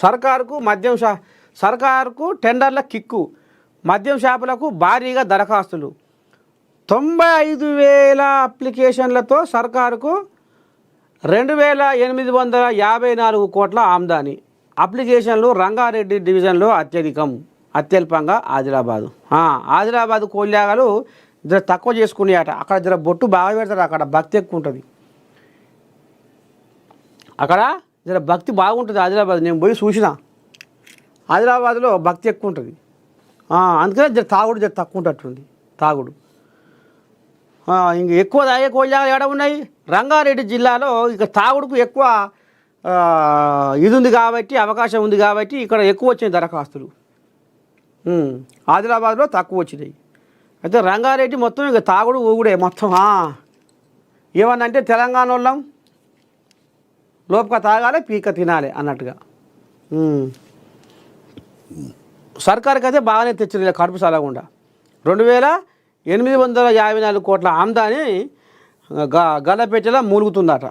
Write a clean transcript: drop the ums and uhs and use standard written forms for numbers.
సర్కారుకు టెండర్ల కిక్కు, మద్యం షాపులకు భారీగా దరఖాస్తులు. 95,000 అప్లికేషన్లతో సర్కారుకు 2,854 కోట్ల ఆమ్దాని. అప్లికేషన్లు రంగారెడ్డి డివిజన్లో అత్యల్పంగా ఆదిలాబాద్ కోల్యాగలు జర తక్కువ చేసుకునేట. అక్కడ జర బొట్టు బాగా పెడతారు, అక్కడ భక్తి ఎక్కువ ఉంటుంది, అక్కడ జర భక్తి బాగుంటుంది ఆదిలాబాద్. నేను పోయి చూసిన, ఆదిలాబాద్లో భక్తి ఎక్కువ ఉంటుంది, అందుకనే జర తాగుడు జర తక్కువ ఉంటుంటుంది తాగుడు. ఇంక ఎక్కువ తాగే కోల్యాగలు ఏడ ఉన్నాయి? రంగారెడ్డి జిల్లాలో ఇక తాగుడుకు ఎక్కువ ఇది ఉంది కాబట్టి, అవకాశం ఉంది కాబట్టి ఇక్కడ ఎక్కువ వచ్చినాయి దరఖాస్తులు. ఆదిలాబాద్లో తక్కువ వచ్చినాయి. అయితే రంగారెడ్డి మొత్తం ఇక తాగుడు ఊగుడే మొత్తం. ఏమన్నంటే తెలంగాణ వాళ్ళం లోపక తాగాలి పీక తినాలి అన్నట్టుగా. సర్కారుకి అయితే బాగానే తెచ్చింది కడుపు సలగుండా. 2,854 కోట్ల ఆమ్దాని గల్లపెట్టెలా మూలుగుతుందట.